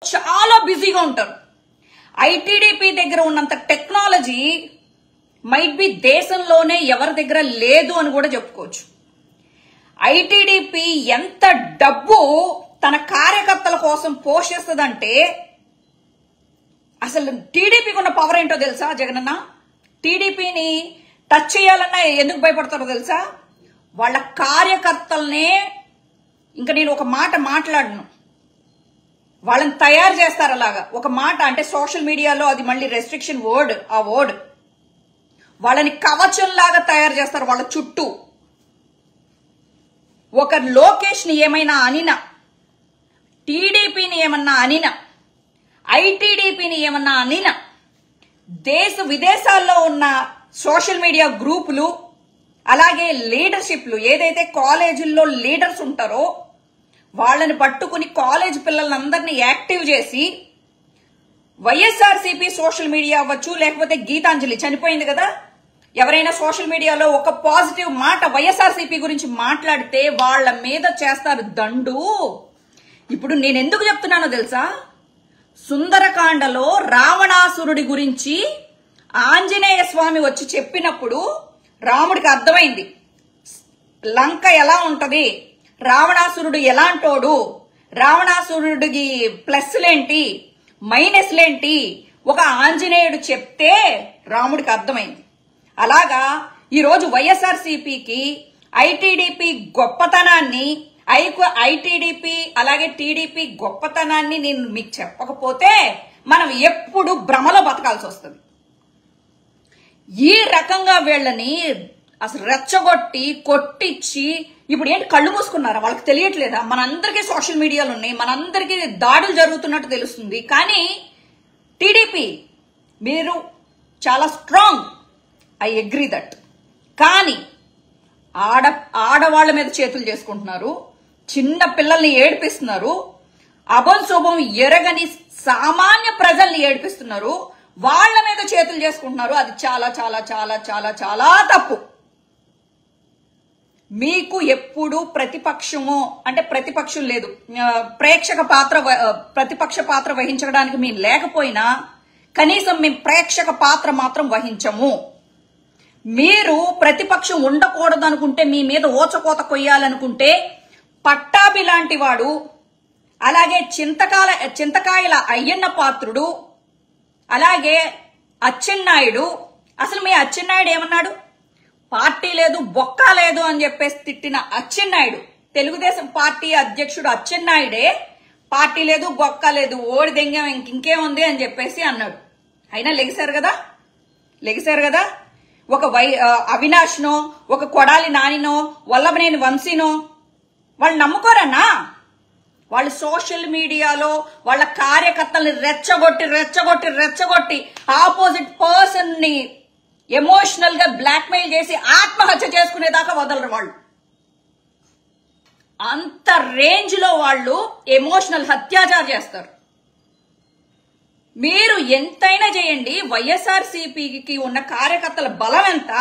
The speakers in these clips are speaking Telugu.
చాలా బిజీగా ఉంటారు. ఐటీడీపీ దగ్గర ఉన్నంత టెక్నాలజీ మైట్ బి దేశంలోనే ఎవరి దగ్గర లేదు అని కూడా చెప్పుకోవచ్చు. ఐటీడీపీ ఎంత డబ్బు తన కార్యకర్తల కోసం పోషిస్తుందంటే అసలు టీడీపీకి ఉన్న పవర్ ఏంటో తెలుసా జగనన్న? టీడీపీని టచ్ చేయాలన్నా ఎందుకు భయపడతారో తెలుసా? వాళ్ళ కార్యకర్తలనే, ఇంకా నేను ఒక మాట మాట్లాడను, వాళ్ళని తయారు చేస్తారు అలాగా. ఒక మాట అంటే సోషల్ మీడియాలో అది మళ్ళీ రెస్ట్రిక్షన్ వర్డ్, ఆ వర్డ్ వాళ్ళని కవచంలాగా తయారు చేస్తారు. వాళ్ళ చుట్టూ ఒక లోకేష్ ని ఏమైనా అనినా, టీడీపీని ఏమన్నా అనినా, ఐటీడీపీని ఏమన్నా అనినా, దేశ విదేశాల్లో ఉన్న సోషల్ మీడియా గ్రూపులు అలాగే లీడర్షిప్లు ఏదైతే కాలేజీల్లో లీడర్స్ ఉంటారో వాళ్ళని పట్టుకుని కాలేజ్ పిల్లలందరినీ యాక్టివ్ చేసి వైఎస్ఆర్సీపీ సోషల్ మీడియా అవ్వచ్చు, లేకపోతే గీతాంజలి చనిపోయింది కదా, ఎవరైనా సోషల్ మీడియాలో ఒక పాజిటివ్ మాట వైఎస్ఆర్సీపీ గురించి మాట్లాడితే వాళ్ళ మీద చేస్తారు దండు. ఇప్పుడు నేను ఎందుకు చెప్తున్నానో తెలుసా? సుందరకాండలో రావణాసురుడి గురించి ఆంజనేయ స్వామి వచ్చి చెప్పినప్పుడు రాముడికి అర్థమైంది లంక ఎలా ఉంటది, రావణాసురుడు ఎలాంటోడు, రావణాసురుడికి ప్లస్లేంటి మైనస్లేంటి ఒక ఆంజనేయుడు చెప్తే రాముడికి అర్థమైంది. అలాగా ఈరోజు వైఎస్ఆర్సీపీకి ఐటీడీపీ గొప్పతనాన్ని, ఐటీడీపీ అలాగే టీడీపీ గొప్పతనాన్ని నేను మీకు చెప్పకపోతే మనం ఎప్పుడు భ్రమలో బతకాల్సి వస్తుంది. ఈ రకంగా వీళ్ళని అసలు రెచ్చగొట్టి కొట్టించి ఇప్పుడు ఏంటి కళ్ళు మూసుకున్నారా? వాళ్ళకి తెలియట్లేదా? మనందరికీ సోషల్ మీడియాలు ఉన్నాయి, మనందరికీ దాడులు జరుగుతున్నట్టు తెలుస్తుంది. కానీ టీడీపీ మీరు చాలా స్ట్రాంగ్, ఐ అగ్రీ దట్. కానీ ఆడవాళ్ల మీద చేతులు చేసుకుంటున్నారు, చిన్న పిల్లల్ని ఏడిపిస్తున్నారు, అభం శుభం ఎరగని సామాన్య ప్రజల్ని ఏడిపిస్తున్నారు, వాళ్ల మీద చేతులు చేసుకుంటున్నారు. అది చాలా చాలా చాలా చాలా చాలా తప్పు. మీకు ఎప్పుడు ప్రతిపక్షము అంటే ప్రతిపక్షం లేదు, ప్రతిపక్ష పాత్ర వహించడానికి మేము లేకపోయినా కనీసం మేము ప్రేక్షక పాత్ర మాత్రం వహించము. మీరు ప్రతిపక్షం ఉండకూడదు అనుకుంటే, మీ మీద ఓచకోత కొయ్యాలనుకుంటే పట్టాభి లాంటి వాడు, అలాగే చింతకాయల అయ్యన్న పాత్రుడు, అలాగే అచ్చెన్నాయుడు. అసలు మీ అచ్చెన్నాయుడు ఏమన్నాడు? పార్టీ లేదు బొక్క లేదు అని చెప్పేసి తిట్టిన అచ్చెన్నాయుడు, తెలుగుదేశం పార్టీ అధ్యక్షుడు అచ్చెన్నాయుడే పార్టీ లేదు బొక్క లేదు ఓడి దెంగం ఇంకేముంది అని చెప్పేసి అన్నాడు. అయినా లెగిశారు కదా. ఒక అవినాష్నో, ఒక కొడాలి నానినో, వల్లభనేని వంశీనో వాళ్ళు నమ్ముకోరన్నా? వాళ్ళు సోషల్ మీడియాలో వాళ్ళ కార్యకర్తల్ని రెచ్చగొట్టి ఆపోజిట్ పర్సన్ ని ఎమోషనల్ గా బ్లాక్ మెయిల్ చేసి ఆత్మహత్య చేసుకునేదాకా వదలరు వాళ్ళు. అంత రేంజ్ లో వాళ్ళు ఎమోషనల్ అత్యాచారం చేస్తారు. మీరు ఎంతైనా చేయండి, వైఎస్ఆర్సీపీకి ఉన్న కార్యకర్తల బలం ఎంత,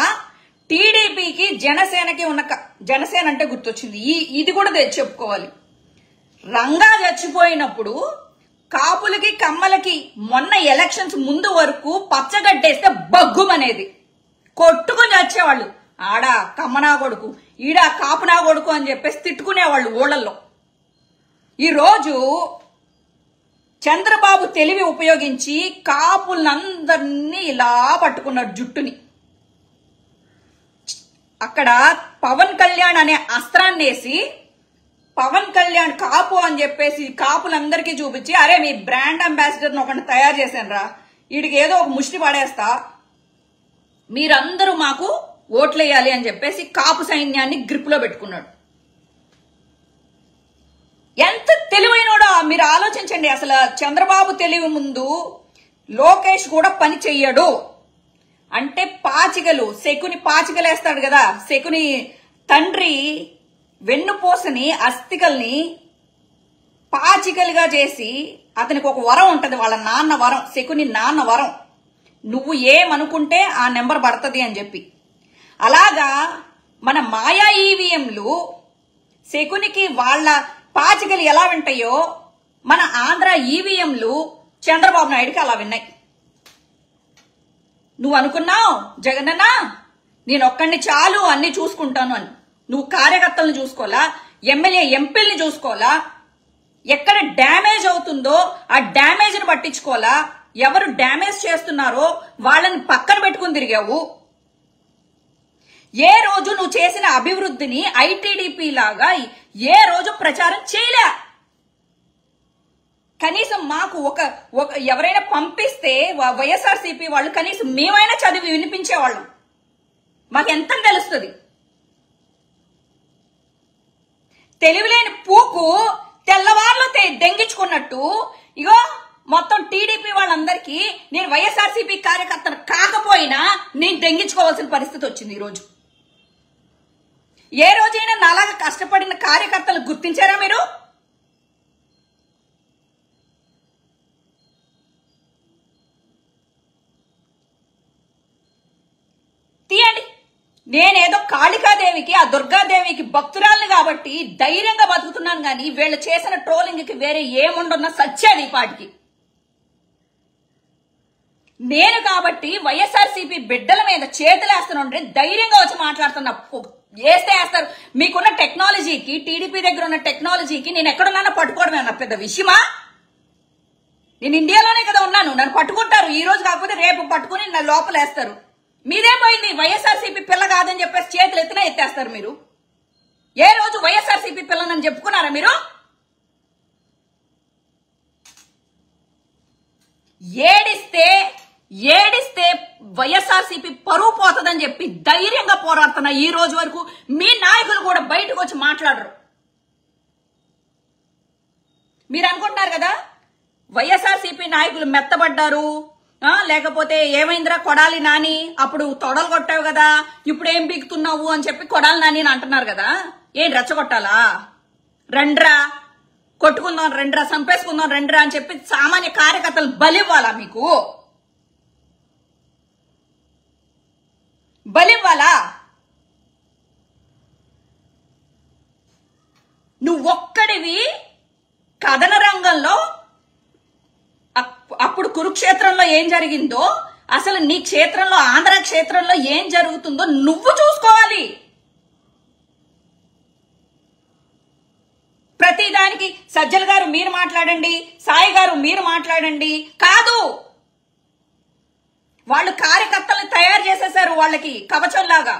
టీడీపీకి జనసేనకి ఉన్న జనసేన అంటే గుర్తొచ్చింది, ఇది కూడా చెప్పుకోవాలి. రంగా చచ్చిపోయినప్పుడు కాపులకి కమ్మలకి మొన్న ఎలక్షన్స్ ముందు వరకు పచ్చగడ్డేస్తే బగ్గుమనేది, కొట్టుకుని చచ్చేవాళ్ళు. ఆడ కమ్మనా కొడుకు, ఈడ కాపునా కొడుకు అని చెప్పేసి తిట్టుకునేవాళ్ళు ఊళ్ళల్లో. ఈరోజు చంద్రబాబు తెలివి ఉపయోగించి కాపులందరినీ ఇలా పట్టుకున్నాడు జుట్టుని. అక్కడ పవన్ కళ్యాణ్ అనే అస్త్రాన్ని వేసి, పవన్ కళ్యాణ్ కాపు అని చెప్పేసి కాపులందరికీ చూపించి, అరే మీ బ్రాండ్ అంబాసిడర్ ఒకటి తయారు చేశాను రా, వీడికి ఏదో ఒక ముష్టి పడేస్తా, మీరందరూ మాకు ఓట్లేయాలి అని చెప్పేసి కాపు సైన్యాన్ని గ్రిప్ లో పెట్టుకున్నాడు. ఎంత తెలివైనోడో మీరు ఆలోచించండి. అసలు చంద్రబాబు తెలివి ముందు లోకేష్ కూడా పని చెయ్యడు. అంటే శకుని పాచికలేస్తాడు కదా, శకుని తండ్రి వెన్నుపోసని అస్థికల్ని పాచికలుగా చేసి, అతనికి ఒక వరం ఉంటది, వాళ్ళ నాన్న వరం, శకుని నాన్న వరం, నువ్వు ఏమనుకుంటే ఆ నెంబర్ పడుతుంది అని చెప్పి. అలాగా మన మాయా ఈవీఎంలు శకునికి వాళ్ళ పాచికలు ఎలా వింటాయో మన ఆంధ్ర ఈవీఎంలు చంద్రబాబు నాయుడుకి అలా విన్నాయి. నువ్వు అనుకున్నావు జగనన్న నేను ఒక్కడిని చాలు అన్ని చూసుకుంటాను అని. నువ్వు కార్యకర్తలను చూసుకోవాలా, ఎమ్మెల్యే ఎంపీల్ని చూసుకోవాలా, ఎక్కడ డ్యామేజ్ అవుతుందో ఆ డ్యామేజ్ ని పట్టించుకోవాలా, ఎవరు డ్యామేజ్ చేస్తున్నారో వాళ్ళని పక్కన పెట్టుకుని తిరిగావు. ఏ రోజు నువ్వు చేసిన అభివృద్ధిని ఐటీడీపీ లాగా ఏ రోజు ప్రచారం చేయలే. కనీసం మాకు ఒక ఎవరైనా పంపిస్తే వైఎస్ఆర్సీపీ వాళ్ళు కనీసం మేమైనా చదివి వినిపించేవాళ్ళం. మాకెంత తెలుస్తుంది. తెలివిలేని పూకు తెల్లవార్లు దెంగించుకున్నట్టు ఇగో మొత్తం టీడీపీ వాళ్ళందరికీ నేను వైఎస్ఆర్సీపీ కార్యకర్తను కాకపోయినా నేను దెంగించుకోవాల్సిన పరిస్థితి వచ్చింది. ఈరోజు ఏ రోజైనా నాలాగా కష్టపడిన కార్యకర్తలు గుర్తించారా మీరు? తీయండి. నేనేదో కాళికాదేవికి ఆ దుర్గాదేవికి భక్తురాల్ని కాబట్టి ధైర్యంగా బతుకుతున్నాను గాని వీళ్ళు చేసిన ట్రోలింగ్ కి వేరే ఏముండన్న సచ్చేది ఈ పాటికి. నేను కాబట్టి వైఎస్ఆర్సీపీ బిడ్డల మీద చేతులేస్తానంటే ధైర్యంగా వచ్చి మాట్లాడుతున్నా. వేస్తే వేస్తారు. మీకున్న టెక్నాలజీకి, టీడీపీ దగ్గర ఉన్న టెక్నాలజీకి నేను ఎక్కడున్నానో పట్టుకోవడమే నా పెద్ద విషయమా? నేను ఇండియాలోనే కదా ఉన్నాను. నన్ను పట్టుకుంటారు. ఈ రోజు కాకపోతే రేపు పట్టుకుని నా లోపలేస్తారు. మీదేం పోయింది? వైఎస్ఆర్సీపీ పిల్ల కాదని చెప్పేసి చేతులు ఎత్తినా ఎత్తేస్తారు మీరు. ఏ రోజు వైఎస్ఆర్సీపీ పిల్లనని చెప్పుకున్నారా మీరు? ఏడిస్తే వైఎస్ఆర్సీపీ పరువు పోతుందని చెప్పి ధైర్యంగా పోరాడుతున్నా. ఈ రోజు వరకు మీ నాయకులు కూడా బయటకు వచ్చి మాట్లాడరు. మీరు అనుకుంటున్నారు కదా వైఎస్ఆర్సీపీ నాయకులు మెత్తబడ్డారు, లేకపోతే ఏమైందిరా కొడాలి నాని అప్పుడు తొడలు కొట్టావు కదా ఇప్పుడు ఏం పీకుతున్నావు అని చెప్పి కొడాలి నాని అని అంటున్నారు కదా. ఏం రెచ్చగొట్టాలా? రండ్రా కొట్టుకుందాం, రండ్రా చంపేసుకుందాం, రండ్రా అని చెప్పి సామాన్య కార్యకర్తలు బలివ్వాలా? మీకు బలివ్వాలా? నువ్వొక్కడివి కథన రంగంలో అప్పుడు కురుక్షేత్రంలో ఏం జరిగిందో అసలు నీ క్షేత్రంలో ఆంధ్ర క్షేత్రంలో ఏం జరుగుతుందో నువ్వు చూసుకోవాలి. ప్రతిదానికి సజ్జల గారు మీరు మాట్లాడండి, సాయి గారు మీరు మాట్లాడండి కాదు. వాళ్ళు కార్యకర్తలను తయారు చేసేశారు వాళ్ళకి కవచంలాగా.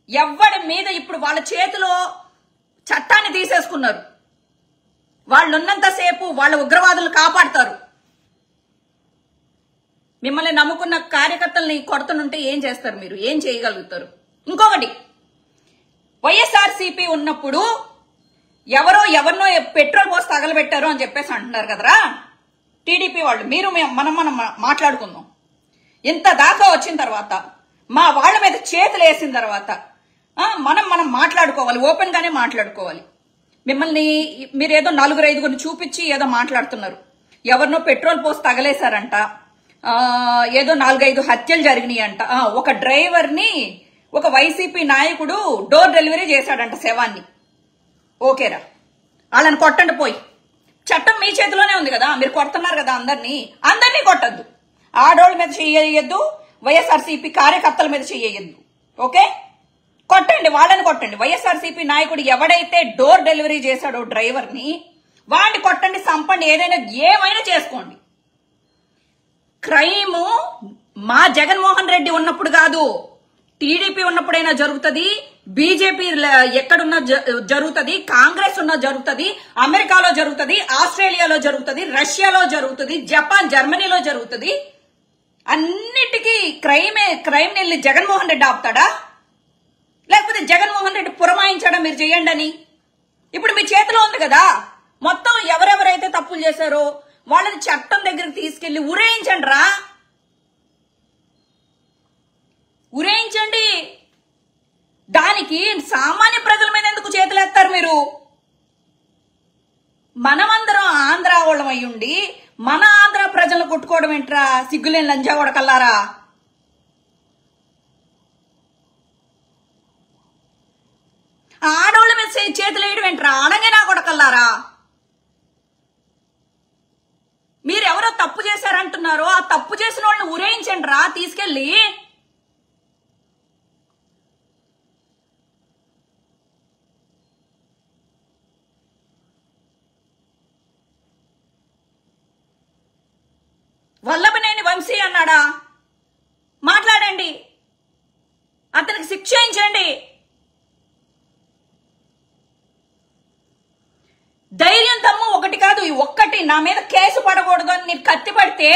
ఎవడి మీద ఇప్పుడు వాళ్ళ చేతిలో చట్టాన్ని తీసేసుకున్నారు. వాళ్ళున్నంతసేపు వాళ్ళ ఉగ్రవాదులను కాపాడతారు. మిమ్మల్ని నమ్ముకున్న కార్యకర్తల్ని కొడుతుంటే ఏం చేస్తారు మీరు? ఏం చేయగలుగుతారు? ఇంకొకటి, వైఎస్ఆర్సీపీ ఉన్నప్పుడు ఎవరినో పెట్రోల్ పోసి తగలబెట్టారు అని చెప్పేసి అంటున్నారు కదరా టీడీపీ వాళ్ళు. మీరు మనం మాట్లాడుకుందాం. ఇంత దాకా వచ్చిన తర్వాత మా వాళ్ళ మీద చేతులు వేసిన తర్వాత మనం మాట్లాడుకోవాలి, ఓపెన్ గానే మాట్లాడుకోవాలి. మిమ్మల్ని మీరేదో 4-5 చూపించి ఏదో మాట్లాడుతున్నారు. ఎవరినో పెట్రోల్ పోసి తగలేశారంట, ఏదో 4-5 హత్యలు జరిగినాయి అంట. ఒక డ్రైవర్ని ఒక వైసీపీ నాయకుడు డోర్ డెలివరీ చేశాడంట శవాన్ని. ఓకేరా, వాళ్ళని కొట్టండి పోయి. చట్టం మీ చేతిలోనే ఉంది కదా, మీరు కొడుతున్నారు కదా అందరినీ కొట్టద్దు. ఆడోళ్ళ మీద చెయ్యొద్దు, వైఎస్ఆర్సీపీ కార్యకర్తల మీద చెయ్యొద్దు. ఓకే, కొట్టండి, వాళ్ళని కొట్టండి. వైఎస్ఆర్సీపీ నాయకుడు ఎవడైతే డోర్ డెలివరీ చేశాడో డ్రైవర్ని వాడిని కొట్టండి, చంపండి, ఏమైనా చేసుకోండి. క్రైమ్ మా జగన్మోహన్ రెడ్డి ఉన్నప్పుడు కాదు, టీడీపీ ఉన్నప్పుడైనా జరుగుతుంది, బీజేపీ ఎక్కడున్నా జరుగుతుంది, కాంగ్రెస్ ఉన్నా జరుగుతుంది, అమెరికాలో జరుగుతుంది, ఆస్ట్రేలియాలో జరుగుతుంది, రష్యాలో జరుగుతుంది, జపాన్ జర్మనీలో జరుగుతుంది. అన్నిటికీ క్రైమ్ వెళ్ళి జగన్మోహన్ రెడ్డి ఆపుతాడా? లేకపోతే జగన్మోహన్ రెడ్డి పురమాయించాడా మీరు చేయండి అని? ఇప్పుడు మీ చేతిలో ఉంది కదా, మొత్తం ఎవరెవరైతే తప్పులు చేశారో వాళ్ళని చట్టం దగ్గరికి తీసుకెళ్లి ఉరేయించండి రా, ఉరేయించండి. దానికి సామాన్య ప్రజల మీద ఎందుకు చేతులేస్తారు మీరు? మనమందరం ఆంధ్ర వాళ్ళం అయ్యుండి మన ఆంధ్ర ప్రజలను కొట్టుకోవడం ఏంట్రా? సిగ్గులేని లంజా కొడకల్లారా. ఆడోళ్ళ మీద చేతులు వేయడం ఏంట్రా? అడగే నా కొడకల్లారా. చేస్తున్నారో ఆ తప్పు చేసిన వాళ్ళని ఉరేయించండి రా తీసుకెళ్ళి. వల్లభనేని వంశీ అన్నాడా? మాట్లాడండి, అతనికి శిక్ష చేయించండి. ధైర్యం తమ్ము ఒకటి కాదు, ఒక్కటి నా మీద కేసు పడకూడదు అని నీకు కత్తి పడితే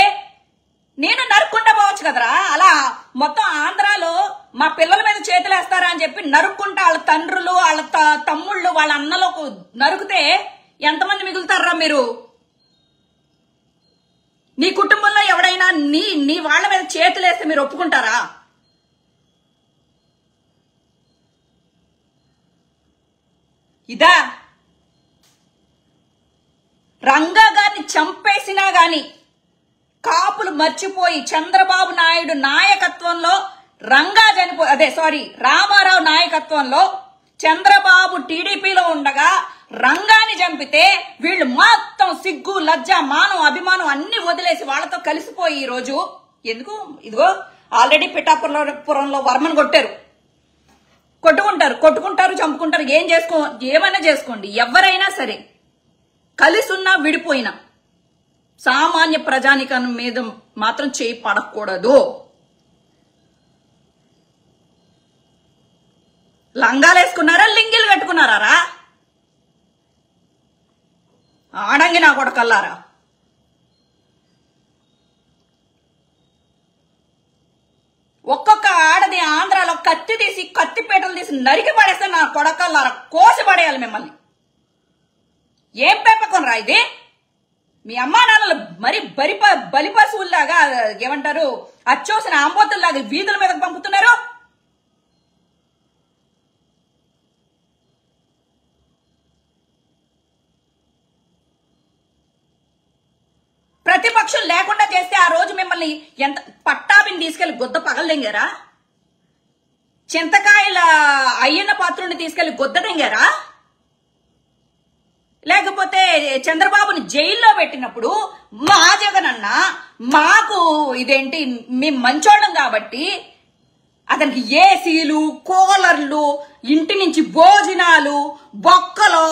నేను నరుక్కుంటా పోవచ్చు కదరా. అలా మొత్తం ఆంధ్రాలో మా పిల్లల మీద చేతులేస్తారా అని చెప్పి నరుక్కుంటా వాళ్ళ తండ్రులు వాళ్ళ తమ్ముళ్ళు వాళ్ళ అన్నలకు నరుకుతే ఎంతమంది మిగులుతారా మీరు? నీ కుటుంబంలో ఎవడైనా నీ వాళ్ళ మీద చేతులేస్తే మీరు ఒప్పుకుంటారా? ఇదా రంగా గారిని చంపేసినా గాని కాపులు మర్చిపోయి చంద్రబాబు నాయుడు నాయకత్వంలో రామారావు నాయకత్వంలో చంద్రబాబు టీడీపీలో ఉండగా రంగాన్ని చంపితే వీళ్ళు మొత్తం సిగ్గు లజ్జ మానం అభిమానం అన్ని వదిలేసి వాళ్ళతో కలిసిపోయి ఈ రోజు ఎందుకు ఇదిగో ఆల్రెడీ పిఠాపురంలో వర్మను కొట్టారు. కొట్టుకుంటారు చంపుకుంటారు, ఏమైనా చేసుకోండి. ఎవరైనా సరే కలిసి ఉన్నా విడిపోయినా సామాన్య ప్రజానికం మీద మాత్రం చేయి పడకూడదు. లంగాలేసుకున్నారా, లింగిలు కట్టుకున్నారా? ఆడంగి నా కొడకల్లారా. ఒక్కొక్క ఆడది ఆంధ్రాలో కత్తిపేటలు తీసి నరికి పడేస్తే నా కొడకల్లారా, కోసి పడేయాలి మిమ్మల్ని. ఏం పెంపకం ఇది? మీ అమ్మా నాన్నలు మరి బలిపశువుల్లాగా ఏమంటారు అచ్చోసిన ఆంబోతుల్లాగా వీధుల మీదకి పంపుతున్నారు. ప్రతిపక్షం లేకుండా చేస్తే ఆ రోజు మిమ్మల్ని ఎంత పట్టాభిని తీసుకెళ్లి గొద్ద పగలదెంగారా? చింతకాయల అయ్యన్న పాత్రుని తీసుకెళ్లి గొద్ద దెంగారా? లేకపోతే చంద్రబాబుని జైల్లో పెట్టినప్పుడు మా జగనన్న మాకు ఇదేంటి మేము మంచోళ్ళం కాబట్టి అతనికి ఏసీలు కూలర్లు ఇంటి నుంచి భోజనాలు బొక్కలో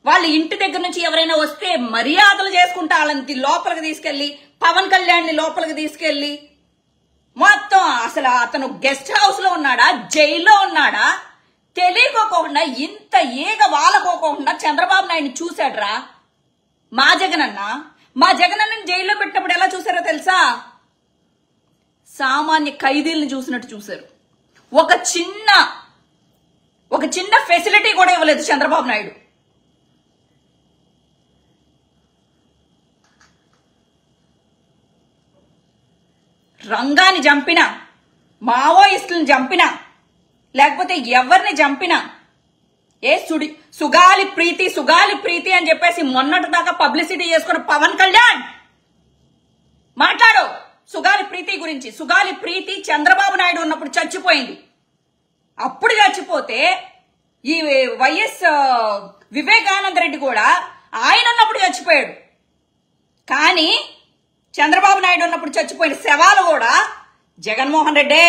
వాళ్ళ ఇంటి దగ్గర నుంచి ఎవరైనా వస్తే మర్యాదలు చేసుకుంటా వాళ్ళని లోపలికి తీసుకెళ్లి పవన్ కళ్యాణ్ ని లోపలికి తీసుకెళ్లి మొత్తం అసలు అతను గెస్ట్ హౌస్ లో ఉన్నాడా జైల్లో ఉన్నాడా తెలియకోకుండా ఇంత ఈగ వాలకోకుండా చంద్రబాబు నాయుడిని చూశాడ్రా మా జగనన్నని జైల్లో పెట్టినప్పుడు ఎలా చూసారో తెలుసా? సామాన్య ఖైదీలను చూసినట్టు చూశారు. ఒక చిన్న ఫెసిలిటీ కూడా ఇవ్వలేదు చంద్రబాబు నాయుడు. రంగాన్ని చంపినా మావోయిస్టులను చంపినా లేకపోతే ఎవరిని చంపినా సుగాలి ప్రీతి అని చెప్పేసి మొన్నటి దాకా పబ్లిసిటీ చేసుకున్న పవన్ కళ్యాణ్ మాట్లాడు సుగాలి ప్రీతి గురించి. సుగాలి ప్రీతి చంద్రబాబు నాయుడు ఉన్నప్పుడు చచ్చిపోయింది. అప్పుడు చచ్చిపోతే ఈ వైఎస్ వివేకానంద రెడ్డి కూడా ఆయన ఉన్నప్పుడు చచ్చిపోయాడు. కానీ చంద్రబాబు నాయుడు ఉన్నప్పుడు చచ్చిపోయిన శవాలు కూడా జగన్మోహన్ రెడ్డే.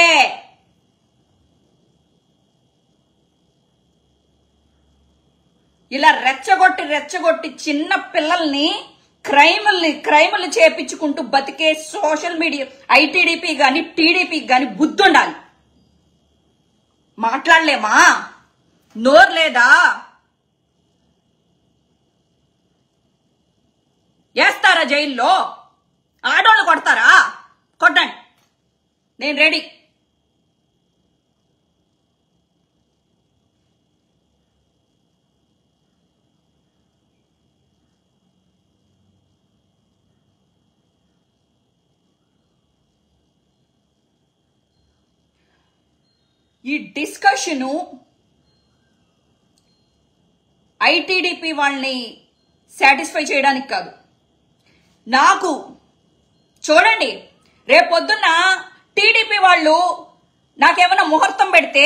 ఇలా రెచ్చగొట్టి చిన్న పిల్లల్ని క్రైములు చేపించుకుంటూ బతికే సోషల్ మీడియా ఐటీడీపీ గాని టీడీపీ గాని బుద్ధి ఉండాలి. మాట్లాడలేమా? నోరు లేదా? వేస్తారా జైల్లో? ఆడోళ్ళు కొడతారా? కొట్టండి, నేను రెడీ. ఈ డిస్కషను ఐటీడీపీ వాళ్ళని సాటిస్ఫై చేయడానికి కాదు. నాకు చూడండి, రేపొద్దున్న టీడీపీ వాళ్ళు నాకేమైనా ముహూర్తం పెడితే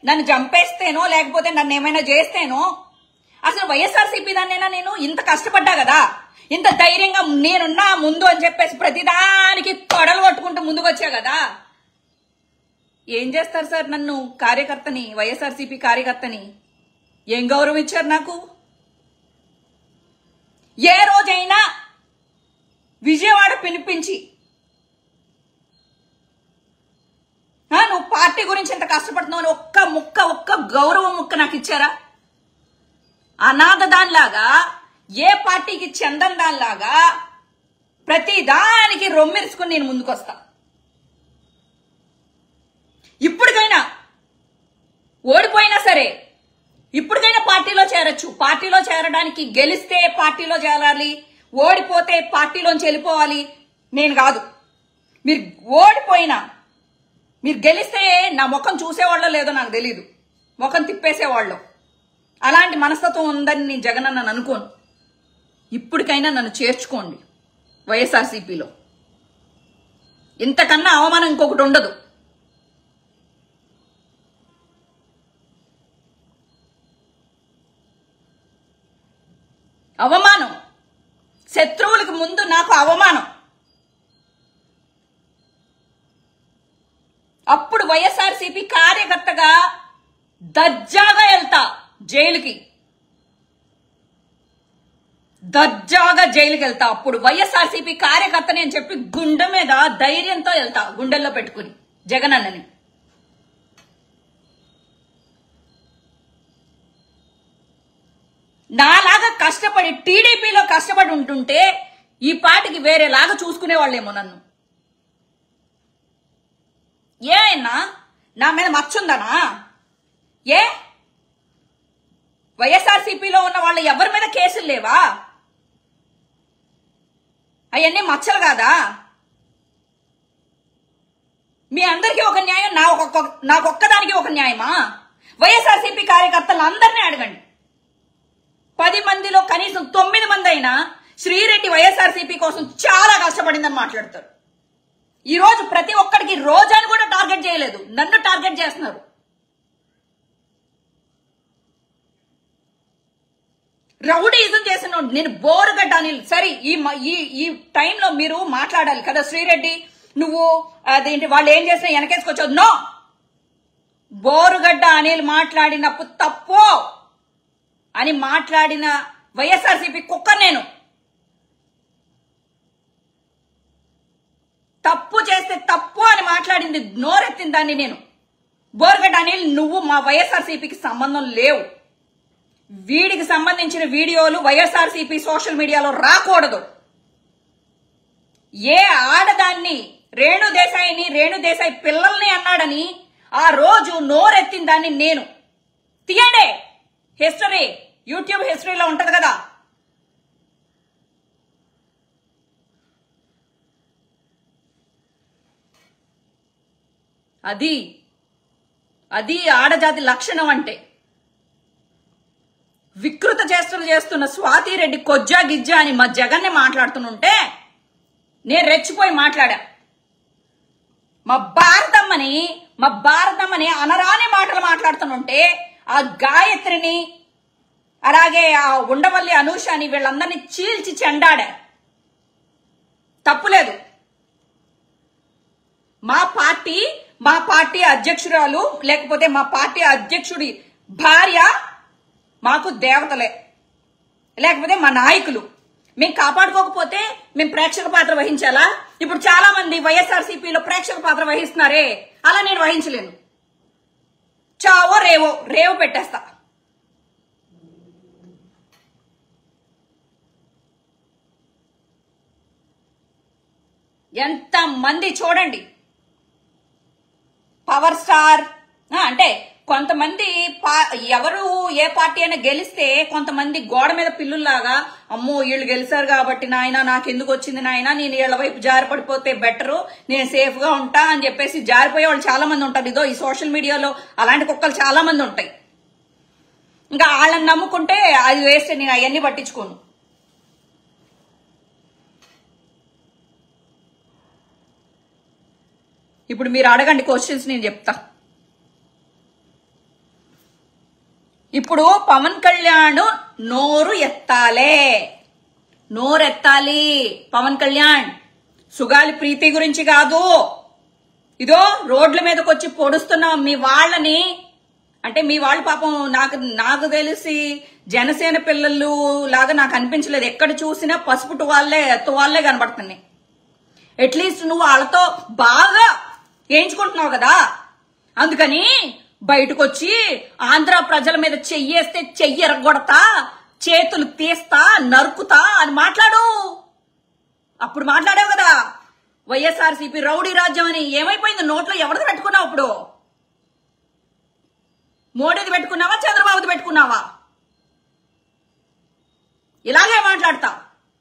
నన్ను చంపేస్తేనో లేకపోతే నన్ను ఏమైనా చేస్తేనో అసలు వైఎస్ఆర్సీపీ దాన్నైనా నేను ఇంత కష్టపడ్డా కదా, ఇంత ధైర్యంగా నేనున్నా ముందు అని చెప్పేసి ప్రతిదానికి తొడలు కొట్టుకుంటూ ముందుకు వచ్చా కదా. ఏం చేస్తారు సార్ నన్ను కార్యకర్తని, వైఎస్ఆర్సీపీ కార్యకర్తని ఏం గౌరవం ఇచ్చారు నాకు? ఏ రోజైనా విజయవాడ పిలిపించి నువ్వు పార్టీ గురించి ఎంత కష్టపడుతున్నావు అని ఒక్క గౌరవం ముక్క నాకు ఇచ్చారా? అనాథ దానిలాగా, ఏ పార్టీకి చెందని దానిలాగా ప్రతి దానికి రొమ్మెరుచుకుని నేను ముందుకొస్తా. ఇప్పటికైనా ఓడిపోయినా సరే ఇప్పటికైనా పార్టీలో చేరొచ్చు. పార్టీలో చేరడానికి గెలిస్తే పార్టీలో చేరాలి, ఓడిపోతే పార్టీలోంచి వెళ్ళిపోవాలి నేను కాదు. మీరు ఓడిపోయినా మీరు గెలిస్తే నా ముఖం చూసేవాళ్ళో లేదో నాకు తెలీదు, ముఖం తిప్పేసేవాళ్ళు. అలాంటి మనస్తత్వం ఉందని నేను జగన్ అన్న అనుకోను. ఇప్పటికైనా నన్ను చేర్చుకోండి వైఎస్ఆర్సీపీలో. ఇంతకన్నా అవమానం ఇంకొకటి ఉండదు. అవమానం, శత్రువులకు ముందు నాకు అవమానం. అప్పుడు వైఎస్ఆర్సీపీ కార్యకర్తగా దర్జాగా వెళ్తా జైలుకి, దర్జాగా జైలుకి వెళ్తా. అప్పుడు వైఎస్ఆర్సీపీ కార్యకర్తని అని చెప్పి గుండె మీద ధైర్యంతో వెళ్తా, గుండెల్లో పెట్టుకుని జగన్ అన్నని. నాలాగా కష్టపడి టీడీపీలో కష్టపడి ఉంటుంటే ఈ పాటికి వేరేలాగా చూసుకునేవాళ్ళేమో నన్ను. ఏమైనా నా మీద మచ్చుందనా? ఏ వైఎస్ఆర్సీపీలో ఉన్న వాళ్ళు ఎవరి మీద కేసులు లేవా? అవన్నీ మచ్చలు కాదా? మీ అందరికీ ఒక న్యాయం, నాకొక్కదానికి ఒక న్యాయమా? వైఎస్ఆర్సీపీ కార్యకర్తలు అందరినీ అడగండి. 10 మందిలో కనీసం 9 మంది అయినా శ్రీరెడ్డి వైఎస్ఆర్సీపీ కోసం చాలా కష్టపడిందని మాట్లాడతారు. ఈ రోజు ప్రతి ఒక్కడికి రోజాని కూడా టార్గెట్ చేయలేదు, నన్ను టార్గెట్ చేస్తున్నారు. రౌడీజం చేసిన నేను బోరుగడ్డ అనిల్. సరే ఈ టైంలో మీరు మాట్లాడాలి కదా, శ్రీరెడ్డి నువ్వు అదేంటి వాళ్ళు ఏం చేసినా వెనకేసుకొచ్చావు. నో, బోరుగడ్డ అనిల్ మాట్లాడినప్పుడు తప్పు అని మాట్లాడిన వైఎస్ఆర్సీపీ కుక్క నేను. తప్పు చేస్తే తప్పు అని మాట్లాడింది, నోరెత్తిన దాన్ని నేను. బోరుగడ్డ అనిల్ నువ్వు మా వైఎస్ఆర్సీపీకి సంబంధం లేవు. వీడికి సంబంధించిన వీడియోలు వైఎస్ఆర్సీపీ సోషల్ మీడియాలో రాకూడదు. ఏ ఆడదాన్ని రేణుదేశాయి పిల్లల్ని అన్నాడని ఆ రోజు నోరెత్తిన దాన్ని నేను. తీయండి, హిస్టరీ యూట్యూబ్ హిస్టరీలో ఉంటది కదా. అది ఆడజాతి లక్షణం అంటే. వికృత చేష్టలు చేస్తున్న స్వాతిరెడ్డి కొజ్జా గిజ్జా అని మా జగన్ని మాట్లాడుతుంటే నేను రెచ్చిపోయి మాట్లాడా. మా భారతమ్మని అనరాని మాటలు మాట్లాడుతుంటే ఆ గాయత్రిని అలాగే ఆ ఉండవల్లి అనూషని వీళ్ళందరినీ చీల్చి చెండాడా. తప్పులేదు. మా పార్టీ అధ్యక్షురాలు లేకపోతే మా పార్టీ అధ్యక్షుడి భార్య మాకు దేవతలే, లేకపోతే మా నాయకులు. మేము కాపాడుకోకపోతే మేము ప్రేక్షక పాత్ర వహించాలా? ఇప్పుడు చాలా మంది వైఎస్ఆర్సీపీలో ప్రేక్షక పాత్ర వహిస్తున్నారే, అలా నేను వహించలేను. చావో రేవో పెట్టేస్తా. ఎంత మంది చూడండి, పవర్ స్టార్ అంటే కొంతమంది ఎవరు ఏ పార్టీ అయినా గెలిస్తే కొంతమంది గోడ మీద పిల్లుల్లాగా అమ్మో వీళ్ళు గెలిచారు కాబట్టి నాయన నాకెందుకు వచ్చింది నాయన, నేను వీళ్ళ వైపు జారిపడిపోతే బెటరు, నేను సేఫ్ గా ఉంటా అని చెప్పేసి జారిపోయే వాళ్ళు చాలా మంది ఉంటారు. ఇదో ఈ సోషల్ మీడియాలో అలాంటి కుక్కలు చాలా మంది ఉంటాయి. ఇంకా వాళ్ళని నమ్ముకుంటే అది వేస్తే నేను అవన్నీ పట్టించుకోను. ఇప్పుడు మీరు అడగండి క్వశ్చన్స్, నేను చెప్తా. ఇప్పుడు పవన్ కళ్యాణ్ నోరెత్తాలి పవన్ కళ్యాణ్. సుగాలి ప్రీతి గురించి కాదు, ఇదో రోడ్ల మీదకి వచ్చి పొడుస్తున్నాం మీ వాళ్ళని. అంటే మీ వాళ్ళు పాపం నాకు తెలిసి జనసేన పిల్లలు లాగా నాకు అనిపించలేదు. ఎక్కడ చూసినా పసుపుటు వాళ్ళే కనబడుతున్నాయి. అట్లీస్ట్ నువ్వు వాళ్ళతో బాగా వేయించుకుంటున్నావు కదా, అందుకని బయటకు వచ్చి ఆంధ్ర ప్రజల మీద చెయ్యేస్తే చెయ్యి ఎరగొడతా, చేతులు తీస్తా, నరుకుతా అని మాట్లాడు. అప్పుడు మాట్లాడావు కదా వైఎస్ఆర్సీపీ రౌడీ రాజ్యం అని. ఏమైపోయింది? నోట్లో ఎవరిది పెట్టుకున్నావు? ఇప్పుడు మోడీది పెట్టుకున్నావా, చంద్రబాబుది పెట్టుకున్నావా? ఇలాగే మాట్లాడతా.